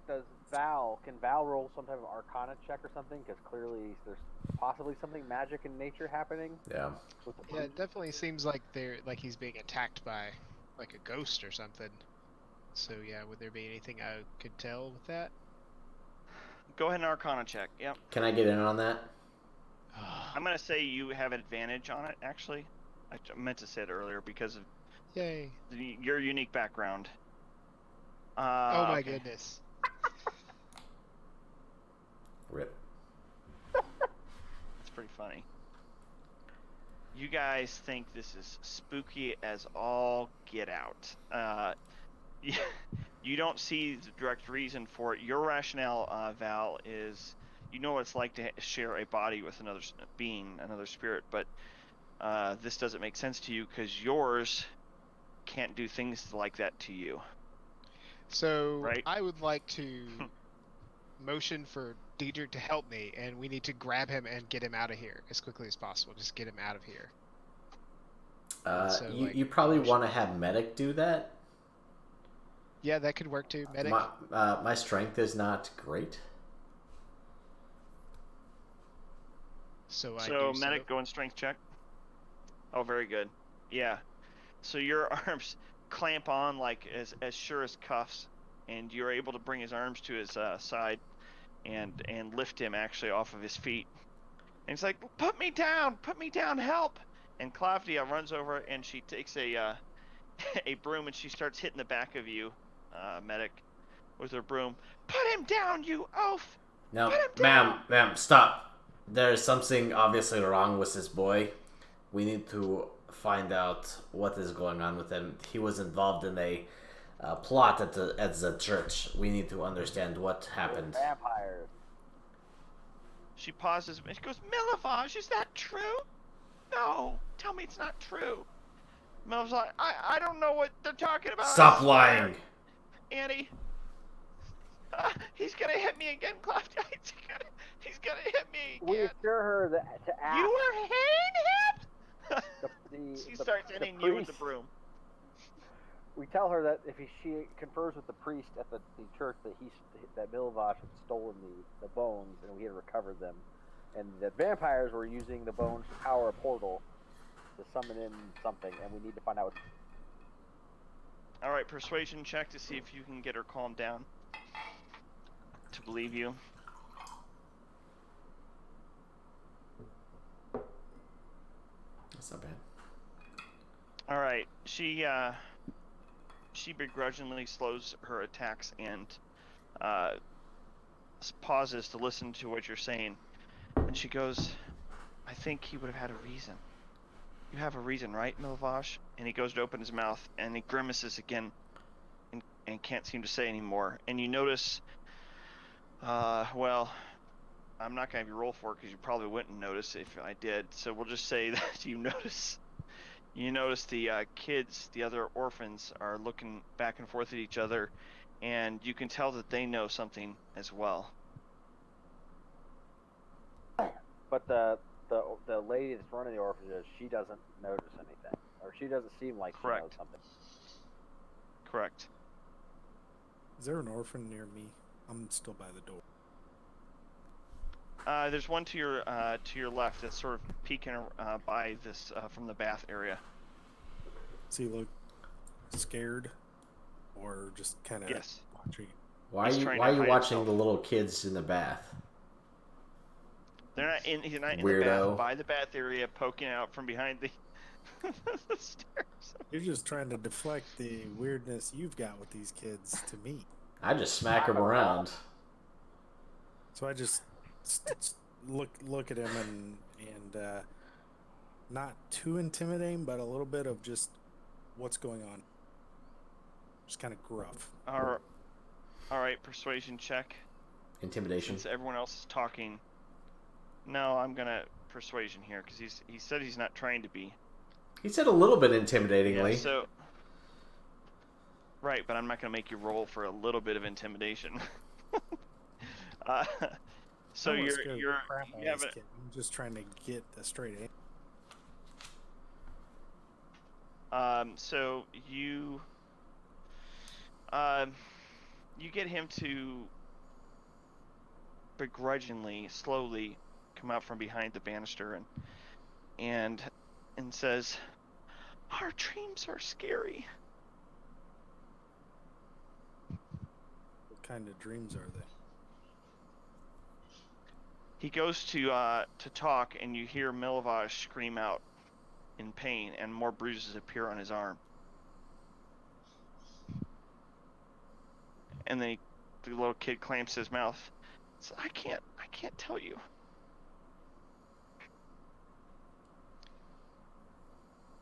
Can Val roll some type of Arcana check or something? Because clearly there's possibly something magic in nature happening. Yeah. Yeah, it definitely seems like he's being attacked by like a ghost or something. So yeah, would there be anything I could tell with that? Go ahead and Arcana check. Yep. Can I get in on that? I'm gonna say you have advantage on it. Actually, I meant to say it earlier because of Yay! your unique background. Oh my okay. goodness. Rip. That's pretty funny. You guys think this is spooky as all get out. You don't see the direct reason for it. Your rationale, Val, is you know what it's like to share a body with another being, another spirit, but this doesn't make sense to you because yours can't do things like that to you. So Right. I would like to motion for Diedrich to help me, and we need to grab him and get him out of here as quickly as possible. Just get him out of here. So, you probably want to have medic do that. Yeah, that could work too. Medic. My strength is not great. So medic, go and strength check. Oh, very good. Yeah. So your arms clamp on like as sure as cuffs, and you're able to bring his arms to his side, and lift him actually off of his feet. And he's like, put me down, help! And Clavdia runs over and she takes a broom and she starts hitting the back of you, medic, with her broom. Put him down, you oaf! No, ma'am, stop. There's something obviously wrong with this boy. We need to find out what is going on with him. He was involved in a plot at the church. We need to understand what happened. Vampires. She pauses and she goes, Milivage, is that true? No, tell me it's not true. Milivage like, I don't know what they're talking about. Stop lying. Annie, he's gonna hit me again, Clavdia. He's gonna hit me again. We assure her that to act. You were hitting him? She starts hitting you with the broom. We tell her that if she confers with the priest at the church that Milivage had stolen the bones and we had recovered them, and that vampires were using the bones to power a portal to summon in something, and we need to find out. All right, persuasion check to see if you can get her calmed down to believe you. That's not bad. All right, she begrudgingly slows her attacks and pauses to listen to what you're saying. And she goes, I think he would have had a reason. You have a reason, right, Milivage? And he goes to open his mouth, and he grimaces again and can't seem to say anymore. And you notice, well, I'm not going to have you roll for it because you probably wouldn't notice if I did. So we'll just say that you notice the kids, the other orphans, are looking back and forth at each other, and you can tell that they know something as well. But the lady that's running the orphanage, she doesn't notice anything, or she doesn't seem like she knows something. Correct. Is there an orphan near me? I'm still by the door. There's one to your left that's sort of peeking by this from the bath area. Does he look scared, or just kind of watching? Why are you watching the little kids in the bath? They're not in. He's not in Weirdo. the bath, by the bath area, poking out from behind the stairs. You're just trying to deflect the weirdness you've got with these kids to me. I just smack them around. So I just look at him and not too intimidating, but a little bit of just what's going on. Just kind of gruff. All right, persuasion check. Intimidation. Since everyone else is talking. No, I'm gonna persuasion here because he said he's not trying to be. He said a little bit intimidatingly. Yeah, so. Right, but I'm not gonna make you roll for a little bit of intimidation. So I'm just trying to get a straight answer. So you get him to begrudgingly, slowly come out from behind the banister and says, "Our dreams are scary." What kind of dreams are they? He goes to talk, and you hear Milivage scream out in pain, and more bruises appear on his arm. And then the little kid clamps his mouth. Says, I can't tell you.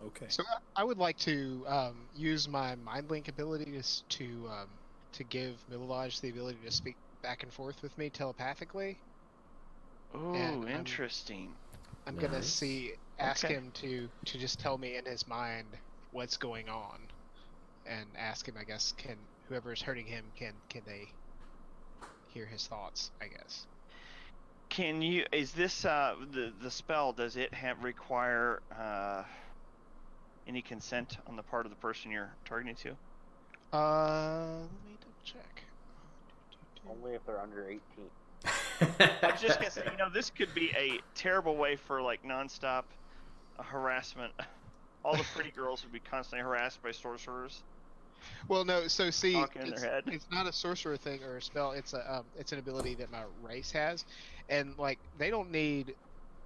Okay. So I would like to use my mind link abilities to give Milivage the ability to speak back and forth with me telepathically. Oh, interesting. I'm gonna ask him to just tell me in his mind what's going on, and ask him, I guess, can whoever's hurting him, can they hear his thoughts, I guess. Can you? Is this the spell? Does it require any consent on the part of the person you're targeting to? Let me double check. Only if they're under 18. I was just gonna say, this could be a terrible way for like nonstop harassment. All the pretty girls would be constantly harassed by sorcerers. Well, no. So see, Talking in their head. it's not a sorcerer thing or a spell. It's it's an ability that my race has, and like they don't need.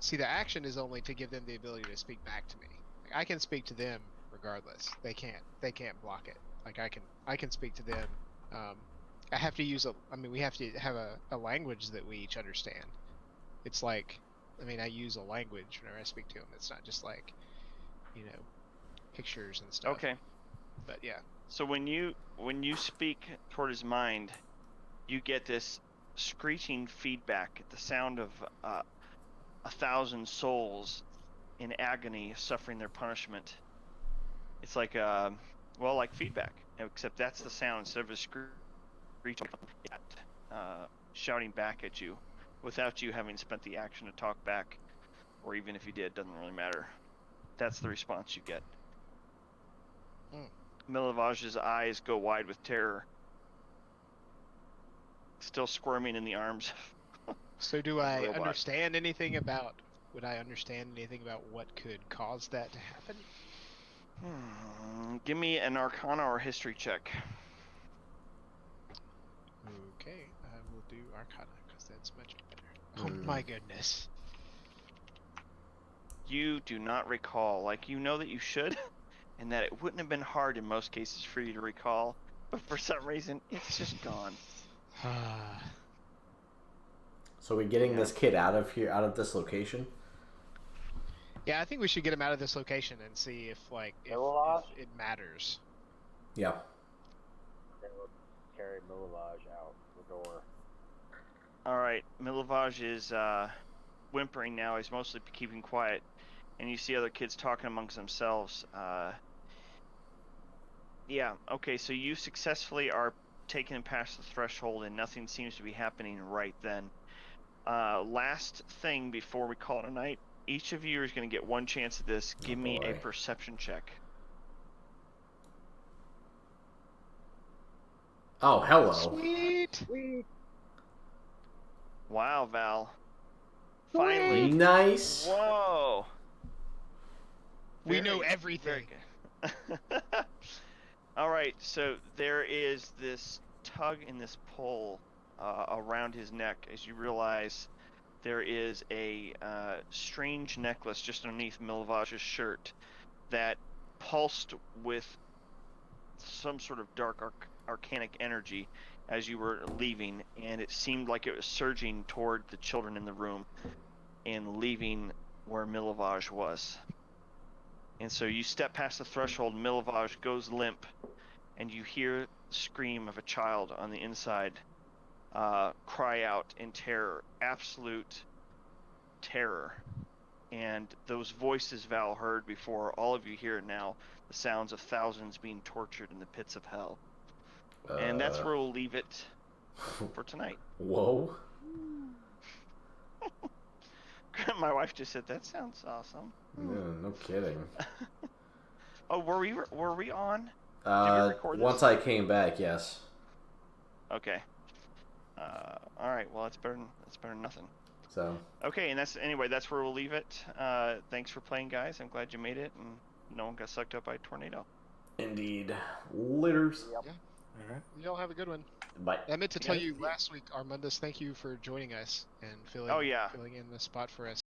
See, the action is only to give them the ability to speak back to me. Like, I can speak to them regardless. They can't block it. Like I can speak to them. I have to use we have to have a language that we each understand. It's like, I use a language whenever I speak to them. It's not just like, pictures and stuff. Okay. But yeah. So when you speak toward his mind, you get this screeching feedback, the sound of 1,000 souls in agony suffering their punishment. It's like like feedback, except that's the sound instead of a screech shouting back at you without you having spent the action to talk back, or even if you did, doesn't really matter. That's the response you get. Milivage's eyes go wide with terror, still squirming in the arms. So do I Robot. understand anything about? Would I understand anything about what could cause that to happen? Give me an Arcana or History check. Okay, I will do Arcana because that's much better. Oh my goodness. You do not recall, like you know that you should, and that it wouldn't have been hard in most cases for you to recall, but for some reason it's just gone. So we're getting this kid out of here, out of this location? Yeah, I think we should get him out of this location and see if if it matters. Yeah. Then we'll carry Milivage out the door. Alright, Milivage is whimpering now. He's mostly keeping quiet, and you see other kids talking amongst themselves. Yeah, okay, so you successfully are taking him past the threshold, and nothing seems to be happening right then. Last thing before we call it a night, each of you is going to get one chance at this. Give me a perception check. Oh, hello. Sweet. Wow, Val. Finally. Nice. Whoa. We know everything. Very good. All right, so there is this tug and this pull around his neck as you realize there is a strange necklace just underneath Milivage's shirt that pulsed with some sort of dark arcanic energy as you were leaving, and it seemed like it was surging toward the children in the room and leaving where Milivage was. And so you step past the threshold, Milivage goes limp, and you hear the scream of a child on the inside cry out in terror, absolute terror. And those voices Val heard before, all of you hear it now, the sounds of thousands being tortured in the pits of hell. And that's where we'll leave it for tonight. Whoa. My wife just said, that sounds awesome. Yeah, no kidding. Oh, were we on? Did we record this? Once I came back, yes. Okay. All right. Well, that's better than nothing. So. Okay, and that's where we'll leave it. Thanks for playing, guys. I'm glad you made it, and no one got sucked up by a tornado. Indeed. Laters. Yep. Yeah. All right. Y'all have a good one. Bye. I meant to tell you last week, Armandus, thank you for joining us and filling in the spot for us.